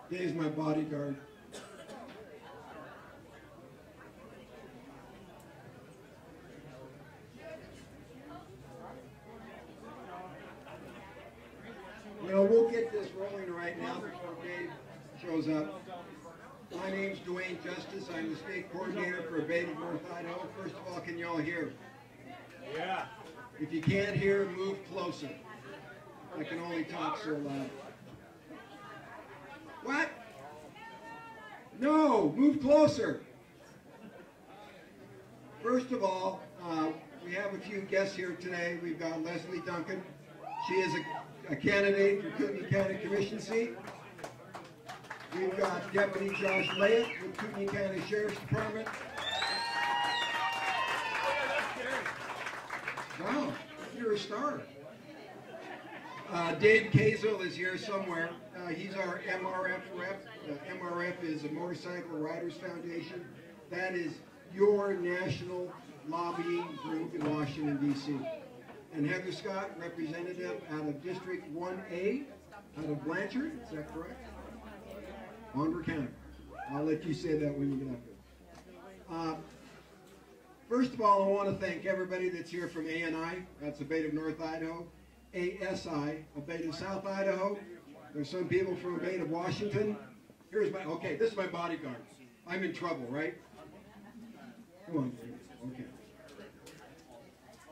Dave's my bodyguard. Well, we'll get this rolling right now before Dave shows up. My name's Dwayne Justice. I'm the state coordinator for Beta North Idaho. First of all, can you all hear? Yeah. If you can't hear, move closer. I can only talk so loud. What? No, move closer. First of all, we have a few guests here today. We've got Leslie Duncan. She is a candidate for Kootenai County Commission seat. We've got Deputy Josh Layett with Kootenai County Sheriff's Department. Wow, you're a star. Dave Kazel is here somewhere. He's our MRF rep. MRF is a Motorcycle Riders Foundation. That is your national lobbying group in Washington, D.C. And Heather Scott, representative out of District 1A, out of Blanchard, is that correct? Monroe County. I'll let you say that when you get up there. First of all, I want to thank everybody that's here from ANI, that's Abate of North Idaho, ASI, Abate of South Idaho. There's some people from Abate of Washington. Here's my, okay, this is my bodyguard. I'm in trouble, right? Come on, okay.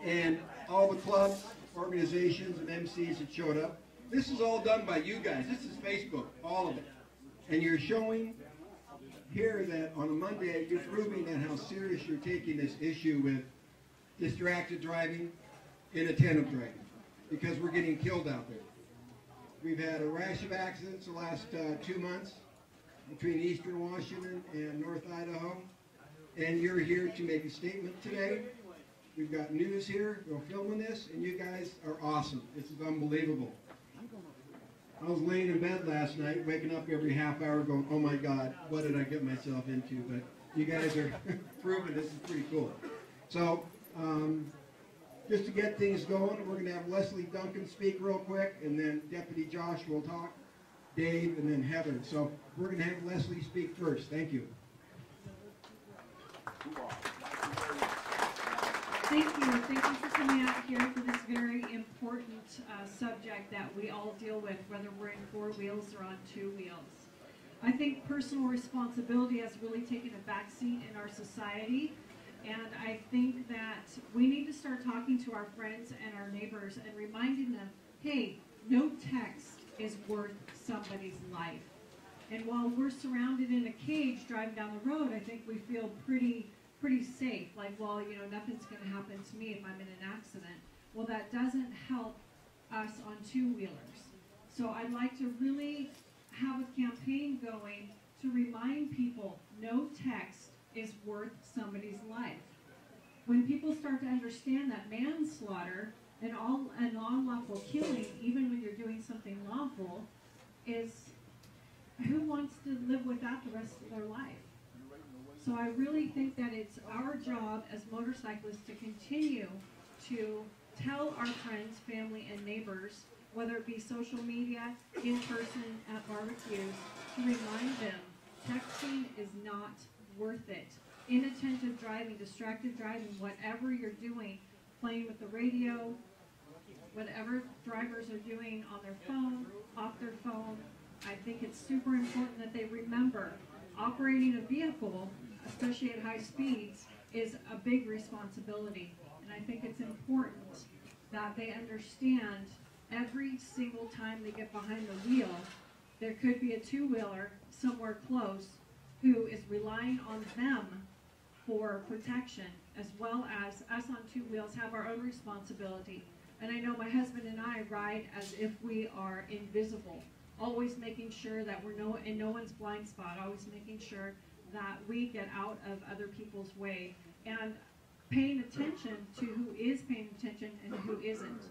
And all the clubs, organizations, and MCs that showed up. This is all done by you guys. This is Facebook, all of it. And you're showing here that on a Monday, you're proving that how serious you're taking this issue with distracted driving, inattentive driving, because we're getting killed out there. We've had a rash of accidents the last 2 months between eastern Washington and North Idaho, and you're here to make a statement today. We've got news here, we're filming this, and you guys are awesome. This is unbelievable. I was laying in bed last night, waking up every half hour going, oh my God, what did I get myself into? But you guys are proving this is pretty cool. So, just to get things going, we're going to have Leslie Duncan speak real quick, and then Deputy Josh will talk, Dave, and then Heather. So, we're going to have Leslie speak first. Thank you. Thank you. Thank you for coming out here for this very important subject that we all deal with, whether we're in 4 wheels or on 2 wheels. I think personal responsibility has really taken a backseat in our society, and I think that we need to start talking to our friends and our neighbors and reminding them, hey, no text is worth somebody's life. And while we're surrounded in a cage driving down the road, I think we feel pretty safe, like, well, you know, nothing's going to happen to me if I'm in an accident. Well, that doesn't help us on 2-wheelers. So I'd like to really have a campaign going to remind people no text is worth somebody's life. When people start to understand that manslaughter and unlawful killing, even when you're doing something lawful, is who wants to live with that the rest of their life? So I really think that it's our job as motorcyclists to continue to tell our friends, family, and neighbors, whether it be social media, in person, at barbecues, to remind them texting is not worth it. Inattentive driving, distracted driving, whatever you're doing, playing with the radio, whatever drivers are doing on their phone, off their phone, I think it's super important that they remember operating a vehicle, especially at high speeds, is a big responsibility. And I think it's important that they understand every single time they get behind the wheel, there could be a 2-wheeler somewhere close who is relying on them for protection, as well as us on 2 wheels have our own responsibility. And I know my husband and I ride as if we are invisible, always making sure that we're in no one's blind spot, always making sure that we get out of other people's way, and paying attention to who is paying attention and who isn't,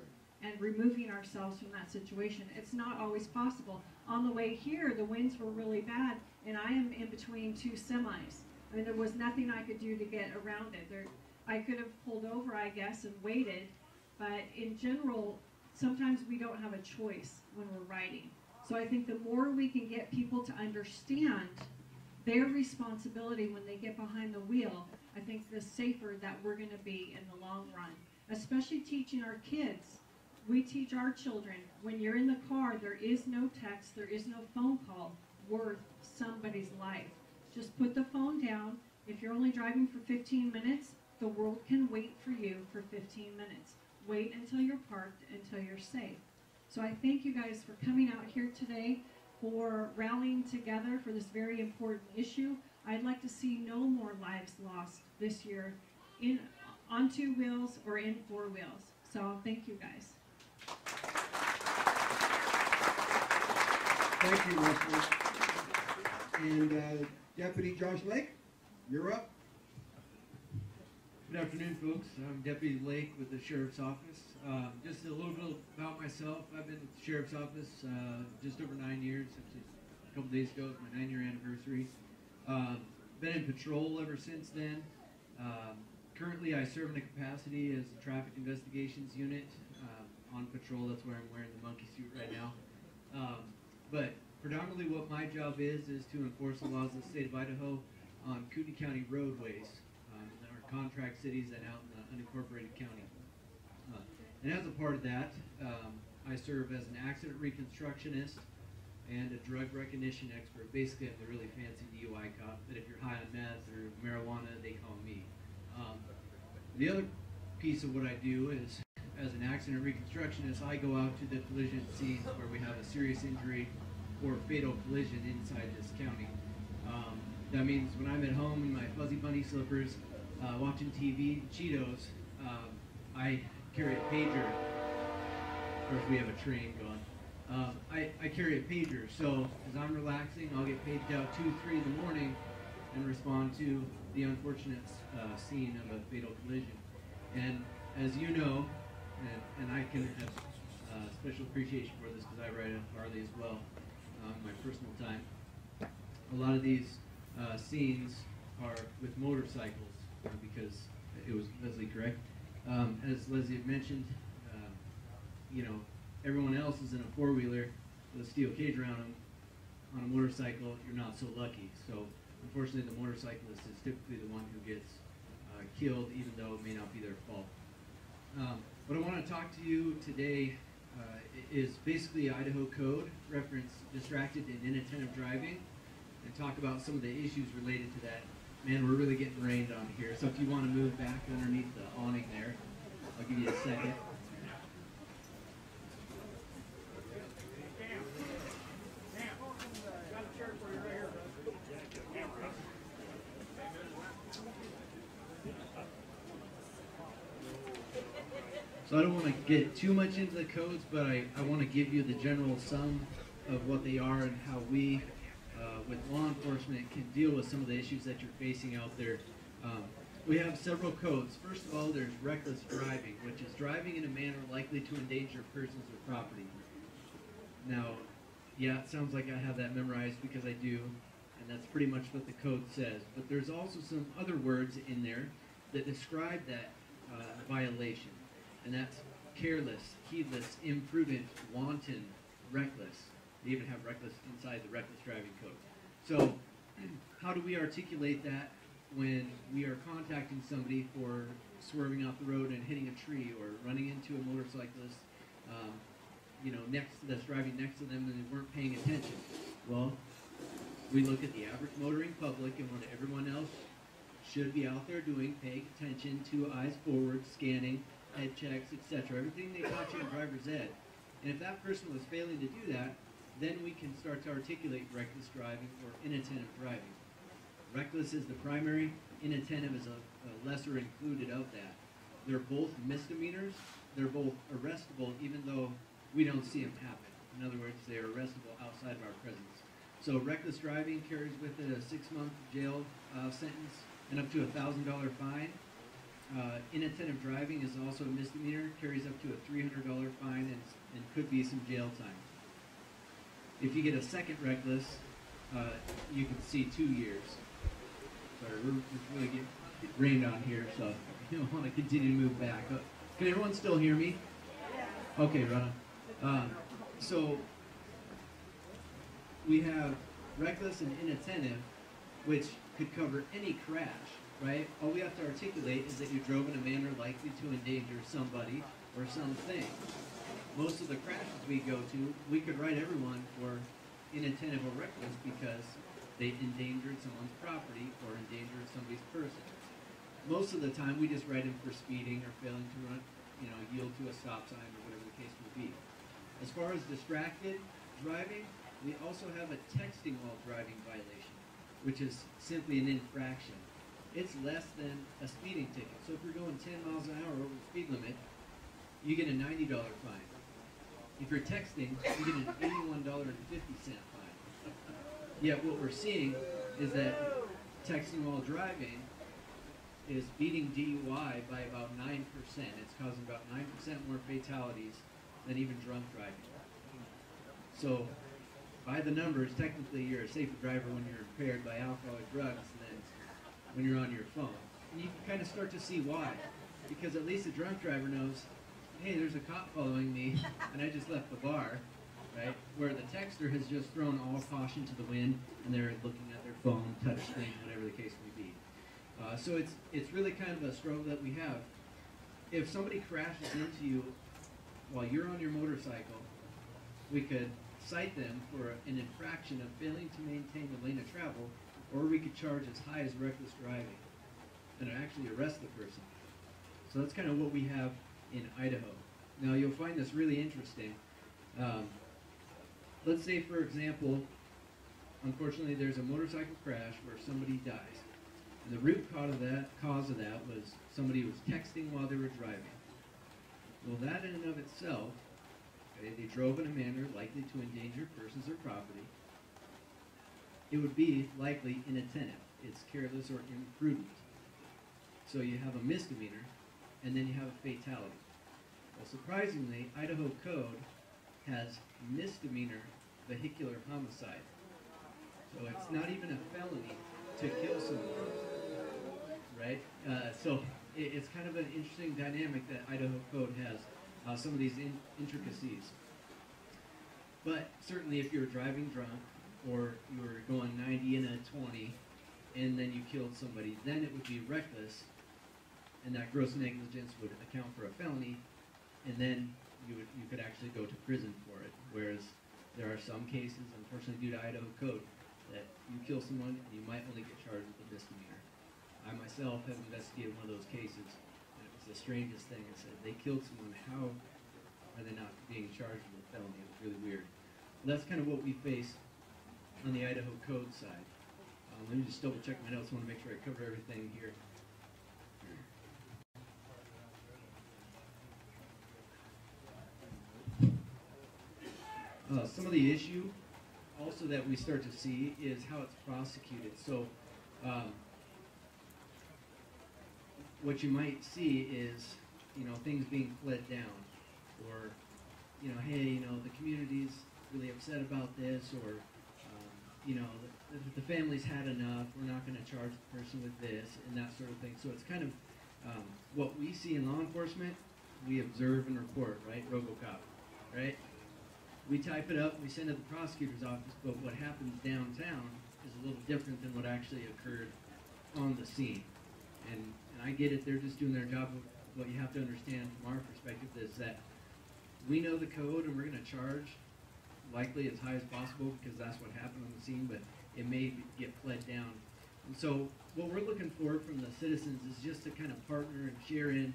and removing ourselves from that situation. It's not always possible. On the way here, the winds were really bad, and I am in between 2 semis. I mean, there was nothing I could do to get around it. I could have pulled over, I guess, and waited, but in general, sometimes we don't have a choice when we're riding. So I think the more we can get people to understand their responsibility when they get behind the wheel, I think the safer that we're going to be in the long run. Especially teaching our kids. We teach our children, when you're in the car, there is no text, there is no phone call worth somebody's life. Just put the phone down. If you're only driving for 15 minutes, the world can wait for you for 15 minutes. Wait until you're parked, until you're safe. So I thank you guys for coming out here today, for rallying together for this very important issue. I'd like to see no more lives lost this year on two wheels or in four wheels. So thank you guys. Thank you, Leslie. And Deputy Josh Lake, you're up. Good afternoon, folks. I'm Deputy Lake with the Sheriff's Office. Just a little bit about myself. I've been with the Sheriff's Office just over 9 years. Actually, a couple days ago, it's my 9-year anniversary. Been in patrol ever since then. Currently, I serve in a capacity as the Traffic Investigations Unit on patrol. That's where I'm wearing the monkey suit right now. But predominantly what my job is to enforce the laws of the state of Idaho on Kootenai County roadways. Contract cities and out in the unincorporated county. And as a part of that, I serve as an accident reconstructionist and a drug recognition expert. Basically, I'm the really fancy DUI cop, but if you're high on meth or marijuana, they call me. The other piece of what I do is, as an accident reconstructionist, I go out to the collision scenes where we have a serious injury or fatal collision inside this county. That means when I'm at home in my fuzzy bunny slippers, watching TV, Cheetos, I carry a pager. Of course, we have a train going. I carry a pager, so as I'm relaxing, I'll get paged out 2, 3 in the morning and respond to the unfortunate scene of a fatal collision. And as you know, and I can have special appreciation for this because I ride a Harley as well in my personal time, a lot of these scenes are with motorcycles. Because it was Leslie, correct? As Leslie had mentioned, everyone else is in a four-wheeler with a steel cage around them. On a motorcycle, you're not so lucky. So, unfortunately, the motorcyclist is typically the one who gets killed, even though it may not be their fault. What I want to talk to you today is basically Idaho Code, reference distracted and inattentive driving, and talk about some of the issues related to that. Man, we're really getting rained on here, so if you want to move back underneath the awning there, I'll give you a second. So I don't want to get too much into the codes, but I want to give you the general sum of what they are and how we with law enforcement can deal with some of the issues that you're facing out there. We have several codes. First of all, there's reckless driving, which is driving in a manner likely to endanger persons or property. Now, yeah, it sounds like I have that memorized because I do, and that's pretty much what the code says. But there's also some other words in there that describe that violation, and that's careless, heedless, imprudent, wanton, reckless. They even have reckless inside the reckless driving code. So how do we articulate that when we are contacting somebody for swerving off the road and hitting a tree or running into a motorcyclist, that's driving next to them and they weren't paying attention? Well, we look at the average motoring public and what everyone else should be out there doing, paying attention to eyes forward, scanning, head checks, etc. Everything they taught you in driver's ed. And if that person was failing to do that, then we can start to articulate reckless driving or inattentive driving. Reckless is the primary, inattentive is a lesser included of that. They're both misdemeanors, they're both arrestable even though we don't see them happen. In other words, they are arrestable outside of our presence. So reckless driving carries with it a 6-month jail sentence and up to a $1,000 fine. Inattentive driving is also a misdemeanor, carries up to a $300 fine and could be some jail time. If you get a second reckless, you can see 2 years. Sorry, we're really getting rained on here, so you don't want to continue to move back. Can everyone still hear me? Okay, right on. So we have reckless and inattentive, which could cover any crash, right? All we have to articulate is that you drove in a manner likely to endanger somebody or something. Most of the crashes we go to, we could write everyone for inattentive or reckless because they endangered someone's property or endangered somebody's person. Most of the time, we just write them for speeding or failing to run, yield to a stop sign or whatever the case may be. As far as distracted driving, we also have a texting while driving violation, which is simply an infraction. It's less than a speeding ticket. So if you're going 10 miles an hour over the speed limit, you get a $90 fine. If you're texting, you get an $81.50 fine. Yet what we're seeing is that texting while driving is beating DUI by about 9%. It's causing about 9% more fatalities than even drunk driving. So, by the numbers, technically you're a safer driver when you're impaired by alcohol or drugs than when you're on your phone. And you can kind of start to see why. Because at least a drunk driver knows, hey, there's a cop following me, and I just left the bar, right? Where the texter has just thrown all caution to the wind, and they're looking at their phone, touch screen, whatever the case may be. So it's really kind of a struggle that we have. If somebody crashes into you while you're on your motorcycle, we could cite them for an infraction of failing to maintain the lane of travel, or we could charge as high as reckless driving and actually arrest the person. So that's kind of what we have in Idaho. Now you'll find this really interesting. Let's say, for example, unfortunately there's a motorcycle crash where somebody dies. And the root cause of that was somebody was texting while they were driving. Well, that in and of itself, okay, they drove in a manner likely to endanger persons or property. It would be likely inattentive. It's careless or imprudent. So you have a misdemeanor, and then you have a fatality. Well, surprisingly, Idaho Code has misdemeanor vehicular homicide. So it's not even a felony to kill someone, right? So it's kind of an interesting dynamic that Idaho Code has, some of these intricacies. But certainly if you're driving drunk, or you were going 90 in a 20, and then you killed somebody, then it would be reckless, and that gross negligence would account for a felony, and then you could actually go to prison for it. Whereas there are some cases, unfortunately due to Idaho Code, that you kill someone and you might only get charged with a misdemeanor. I myself have investigated one of those cases, and it was the strangest thing. I said, they killed someone, how are they not being charged with a felony? It was really weird. Well, that's kind of what we face on the Idaho Code side. Let me just double check my notes. I want to make sure I cover everything here. Some of the issue also that we start to see is how it's prosecuted. So what you might see is, things being fled down, or, hey, the community's really upset about this, or, the family's had enough, we're not going to charge the person with this, and that sort of thing. So it's kind of what we see in law enforcement, we observe and report, right? RoboCop, right? We type it up, we send it to the prosecutor's office, but what happens downtown is a little different than what actually occurred on the scene. And I get it, they're just doing their job. What you have to understand from our perspective is that we know the code and we're going to charge likely as high as possible because that's what happened on the scene, but it may get fled down. And so what we're looking for from the citizens is just to kind of partner and share in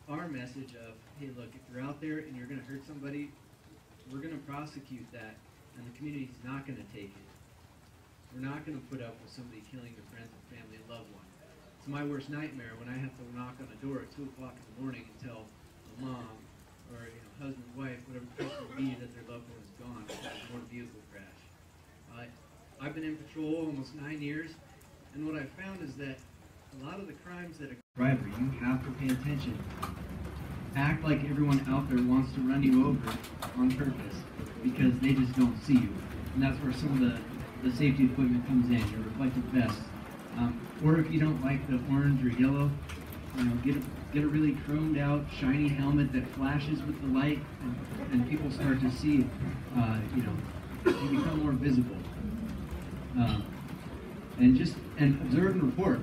our message of, hey, look, if you're out there and you're going to hurt somebody, we're going to prosecute that, and the community's not going to take it. We're not going to put up with somebody killing their friends and family and loved one. It's my worst nightmare when I have to knock on the door at 2 o'clock in the morning and tell the mom or husband, wife, whatever the case may be, that their loved one is gone because of a motor vehicle crash. I've been in patrol almost 9 years, and what I've found is that a lot of the crimes that a driver, you have to pay attention. Act like everyone out there wants to run you over on purpose because they just don't see you. And that's where some of the safety equipment comes in, your reflective vest. Or if you don't like the orange or yellow, get a really chromed out, shiny helmet that flashes with the light, and people start to see, you become more visible. And observe and report.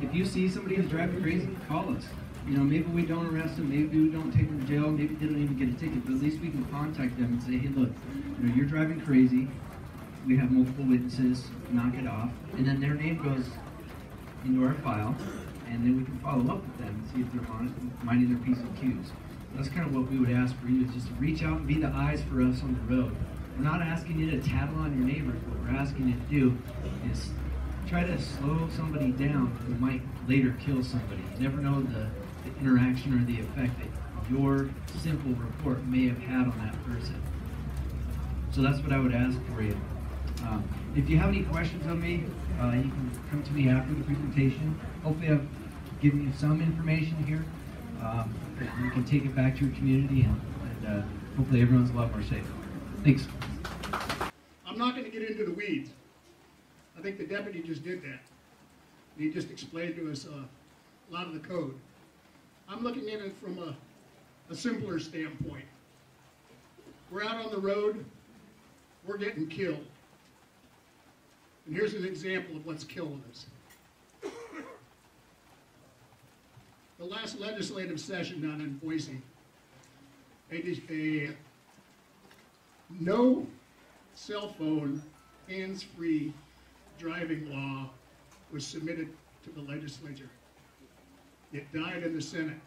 If you see somebody who's driving crazy, call us. You know, maybe we don't arrest them, maybe we don't take them to jail, maybe they don't even get a ticket, but at least we can contact them and say, hey, look, you know, you're driving crazy. We have multiple witnesses. Knock it off, and then their name goes into our file, and then we can follow up with them and see if they're honest, minding their P's and Q's. That's kind of what we would ask for you, is just to reach out and be the eyes for us on the road. We're not asking you to tattle on your neighbors. What we're asking you to do is try to slow somebody down who might later kill somebody. You never know the interaction or the effect that your simple report may have had on that person. So that's what I would ask for you. If you have any questions on me, you can come to me after the presentation. Hopefully I've given you some information here. You can take it back to your community, and hopefully everyone's a lot more safe. Thanks. I'm not going to get into the weeds. I think the deputy just did that. He just explained to us a lot of the code. I'm looking at it from a simpler standpoint. We're out on the road, we're getting killed. And here's an example of what's killing us. The last legislative session down in Boise, a no cell phone, hands-free driving law was submitted to the legislature. It died in the Senate.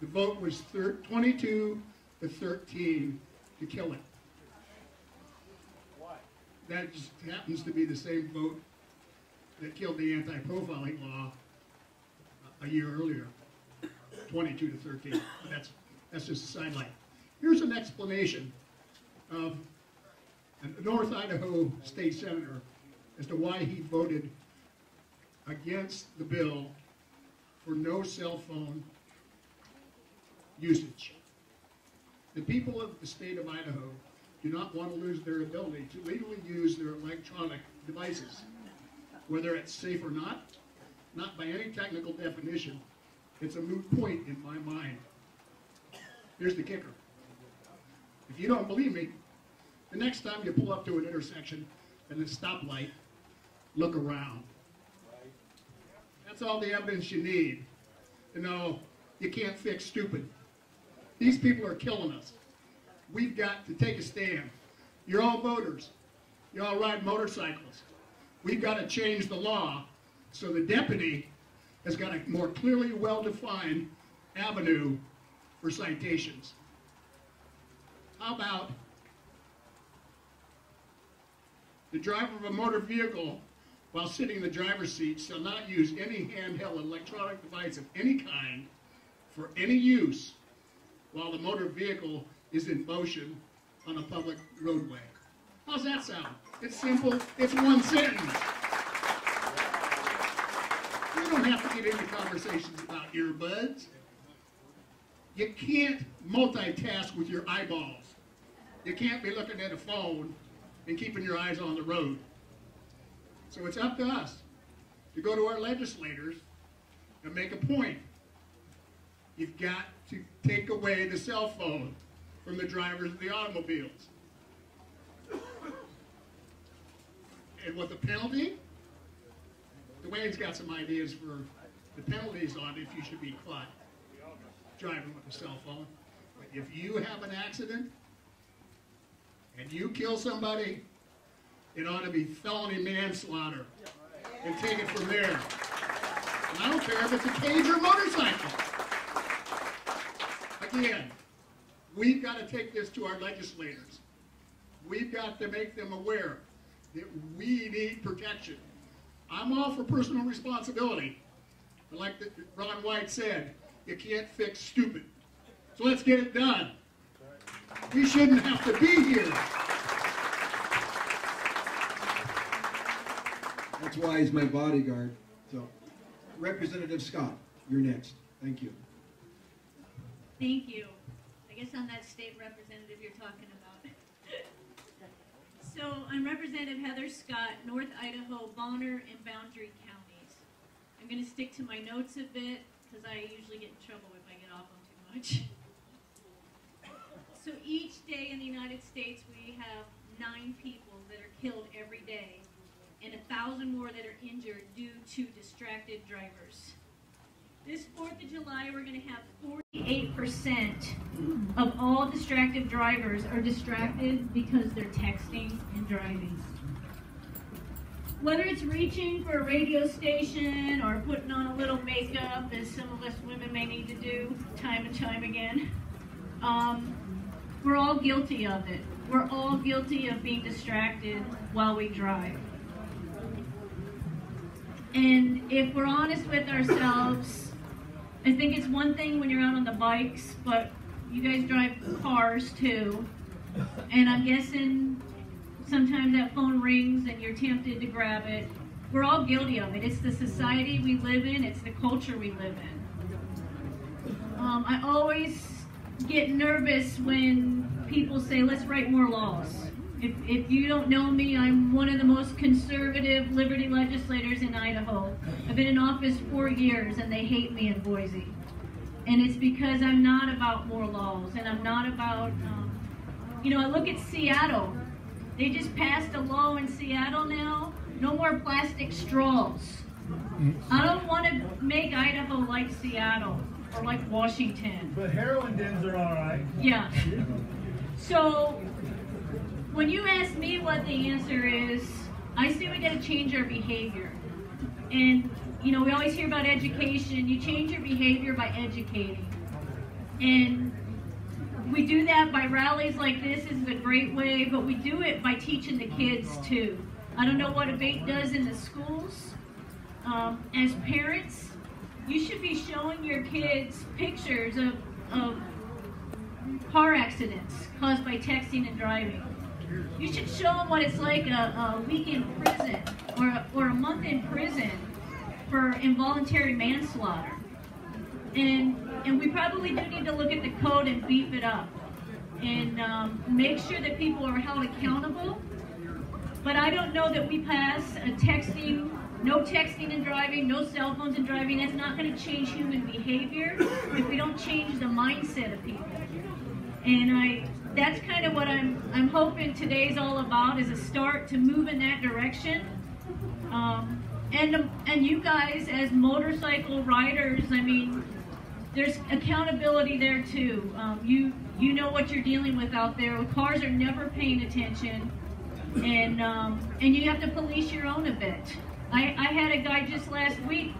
The vote was 22 to 13 to kill it. That just happens to be the same vote that killed the anti-profiling law a year earlier, 22 to 13. But that's just a sidelight. Here's an explanation of a North Idaho state senator as to why he voted against the bill for no cell phone usage. The people of the state of Idaho do not want to lose their ability to legally use their electronic devices. Whether it's safe or not by any technical definition, it's a moot point in my mind. Here's the kicker. If you don't believe me, the next time you pull up to an intersection and a stoplight, look around. That's all the evidence you need to know you can't fix stupid. These people are killing us. We've got to take a stand. You're all voters. You all ride motorcycles. We've got to change the law so the deputy has got a more clearly well-defined avenue for citations. How about the driver of a motor vehicle while sitting in the driver's seat shall not use any handheld electronic device of any kind for any use while the motor vehicle is in motion on a public roadway. How's that sound? It's simple. It's one sentence. You don't have to get into conversations about earbuds. You can't multitask with your eyeballs. You can't be looking at a phone and keeping your eyes on the road. So it's up to us to go to our legislators and make a point. You've got to take away the cell phone from the drivers of the automobiles. And with the penalty, Dwayne's got some ideas for the penalties on if you should be caught driving with a cell phone. But if you have an accident and you kill somebody, it ought to be felony manslaughter and take it from there. And I don't care if it's a cage or a motorcycle. Again, we've got to take this to our legislators. We've got to make them aware that we need protection. I'm all for personal responsibility. But like Ron White said, you can't fix stupid. So let's get it done. We shouldn't have to be here. That's why he's my bodyguard. So, Representative Scott, you're next. Thank you. Thank you. I guess I'm that state representative you're talking about. So I'm Representative Heather Scott, North Idaho, Bonner, and Boundary counties. I'm going to stick to my notes a bit because I usually get in trouble if I get off on too much. So each day in the United States we have 9 people that are killed every day and 1,000 more that are injured due to distracted drivers. This 4th of July, we're going to have 48% of all distracted drivers are distracted because they're texting and driving. Whether it's reaching for a radio station or putting on a little makeup, as some of us women may need to do time and time again, we're all guilty of it. We're all guilty of being distracted while we drive. And if we're honest with ourselves, I think it's one thing when you're out on the bikes, but you guys drive cars too. And I'm guessing sometimes that phone rings and you're tempted to grab it. We're all guilty of it. It's the society we live in. It's the culture we live in. I always get nervous when people say, let's write more laws. If you don't know me, I'm one of the most conservative liberty legislators in Idaho. I've been in office 4 years and they hate me in Boise. And it's because I'm not about more laws and I'm not about, I look at Seattle. They just passed a law in Seattle now, no more plastic straws. I don't want to make Idaho like Seattle or like Washington. But heroin dens are all right. Yeah. So when you ask me what the answer is, I say we got to change our behavior. And, we always hear about education. You change your behavior by educating. And we do that by rallies like this. This is a great way, but we do it by teaching the kids too. I don't know what ABATE does in the schools. As parents, you should be showing your kids pictures of car accidents caused by texting and driving. You should show them what it's like a week in prison or a month in prison for involuntary manslaughter. And we probably do need to look at the code and beef it up and make sure that people are held accountable. But I don't know that we pass a no texting and driving, no cell phones and driving. That's not going to change human behavior if we don't change the mindset of people. And that's kind of what I'm hoping today's all about, is a start to move in that direction. And you guys as motorcycle riders, there's accountability there too. You know what you're dealing with out there. Cars are never paying attention, and you have to police your own a bit. I had a guy just last week.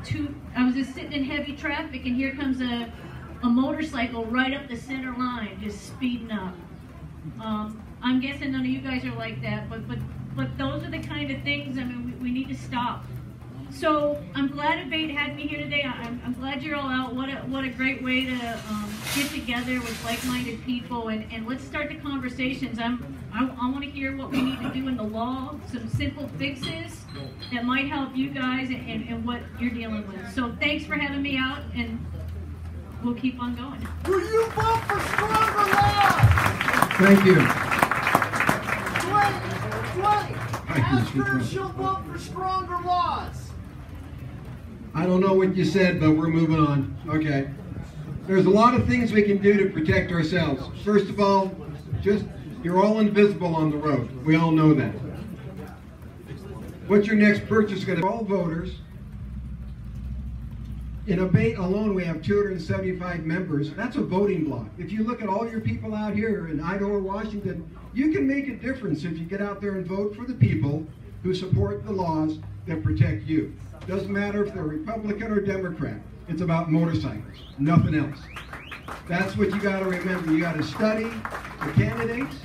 I was just sitting in heavy traffic, and here comes a motorcycle right up the center line, just speeding up. I'm guessing none of you guys are like that, but those are the kind of things we need to stop. So I'm glad ABATE had me here today. I'm glad you're all out. What a great way to get together with like-minded people and let's start the conversations. I want to hear what we need to do in the law, some simple fixes that might help you guys and what you're dealing with. So thanks for having me out, and we'll keep on going. Will you vote for stronger laws? Thank you. Ask her if she'll vote for stronger laws. I don't know what you said, but we're moving on. Okay. There's a lot of things we can do to protect ourselves. First of all, you're all invisible on the road. We all know that. What's your next purchase going to be? All voters. In ABATE alone, we have 275 members. That's a voting block. If you look at all your people out here in Idaho or Washington, you can make a difference if you get out there and vote for the people who support the laws that protect you. Doesn't matter if they're Republican or Democrat. It's about motorcycles, nothing else. That's what you got to remember. You got to study the candidates.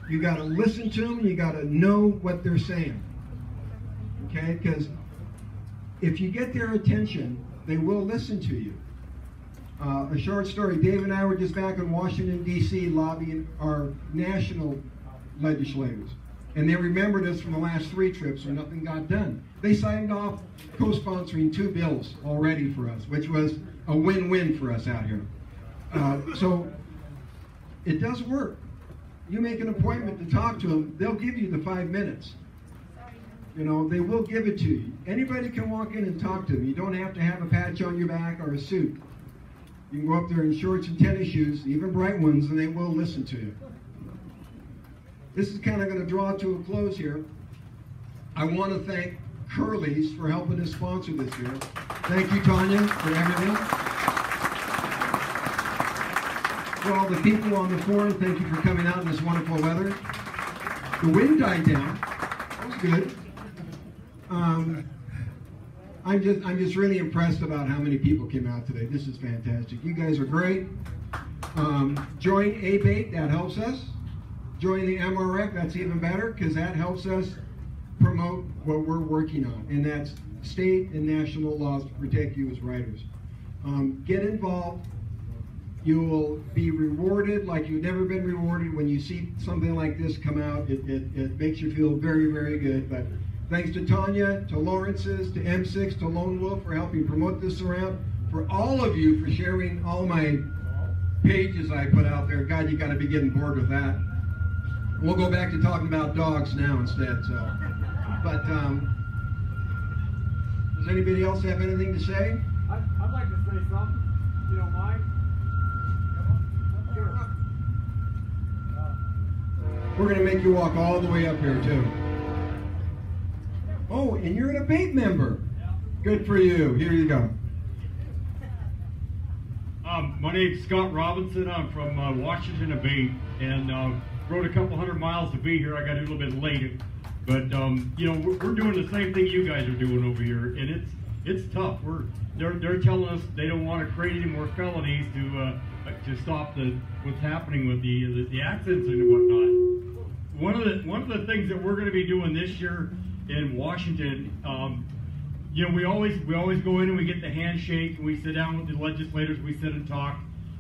You got to listen to them. You got to know what they're saying. Okay? Because if you get their attention, they will listen to you. A short story. Dave and I were just back in Washington, D.C. lobbying our national legislators. And they remembered us from the last 3 trips where nothing got done. They signed off co-sponsoring 2 bills already for us, which was a win-win for us out here. So it does work. You make an appointment to talk to them, they'll give you the 5 minutes. They will give it to you. Anybody can walk in and talk to them. You don't have to have a patch on your back or a suit. You can go up there in shorts and tennis shoes, even bright ones, and they will listen to you. this is kind of going to draw to a close here. I want to thank Curly's for helping us sponsor this year. Thank you, Tanya, for everything. For all the people on the forum, thank you for coming out in this wonderful weather. The wind died down. That was good. I'm just really impressed about how many people came out today. This is fantastic. You guys are great. Join ABATE, that helps us. Join the MRF, that's even better, because that helps us promote what we're working on, and that's state and national laws to protect you as writers. Get involved. You will be rewarded like you've never been rewarded when you see something like this come out. It makes you feel very, very good. But thanks to Tanya, to Lawrence's, to M6, to Lone Wolf for helping promote this around. For all of you for sharing all my pages I put out there. God, you got to be getting bored with that. We'll go back to talking about dogs now instead. So, but does anybody else have anything to say? I'd like to say something, if you don't mind. Sure. We're going to make you walk all the way up here, too. Oh, and you're an ABATE member. Good for you. Here you go. My name's Scott Robinson. I'm from Washington ABATE, and rode a couple hundred miles to be here. I got a little bit late, but you know, we're doing the same thing you guys are doing over here, and it's tough. They're telling us they don't want to create any more felonies to stop what's happening with the accidents and whatnot. One of the things that we're going to be doing this year in Washington, you know, we always go in and we get the handshake and we sit down with the legislators, we sit and talk.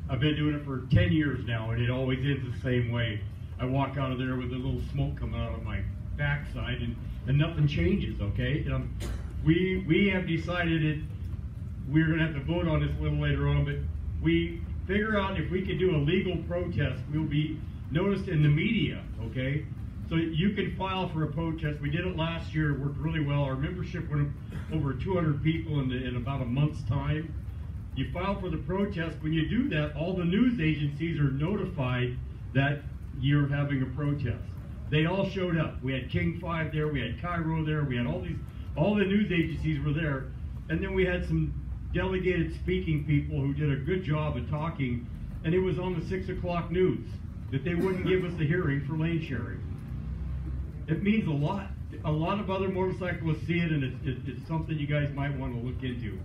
I've been doing it for 10 years now, and it always ends the same way. I walk out of there with a little smoke coming out of my backside, and nothing changes, okay? We have decided that we're going to have to vote on this a little later on, but we figure out if we can do a legal protest, we'll be noticed in the media, okay? So you can file for a protest. We did it last year. It worked really well. Our membership went over 200 people in about a month's time. You file for the protest. When you do that, all the news agencies are notified that you're having a protest. They all showed up. We had King 5 there. We had Cairo there. We had all the news agencies were there. And then we had some delegated speaking people who did a good job of talking. And it was on the 6 o'clock news that they wouldn't give us the hearing for lane sharing. It means a lot. A lot of other motorcyclists see it, and it's something you guys might want to look into.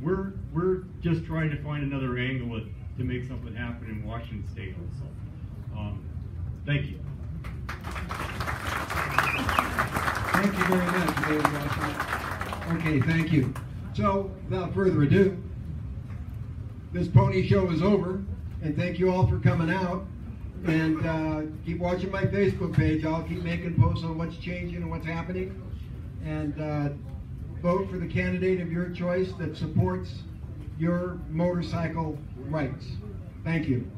We're just trying to find another angle to make something happen in Washington State also. Thank you. Thank you very much, David Washington. Okay, thank you. So, without further ado, this pony show is over, and thank you all for coming out. And keep watching my Facebook page. I'll keep making posts on what's changing and what's happening. And vote for the candidate of your choice that supports your motorcycle rights. Thank you.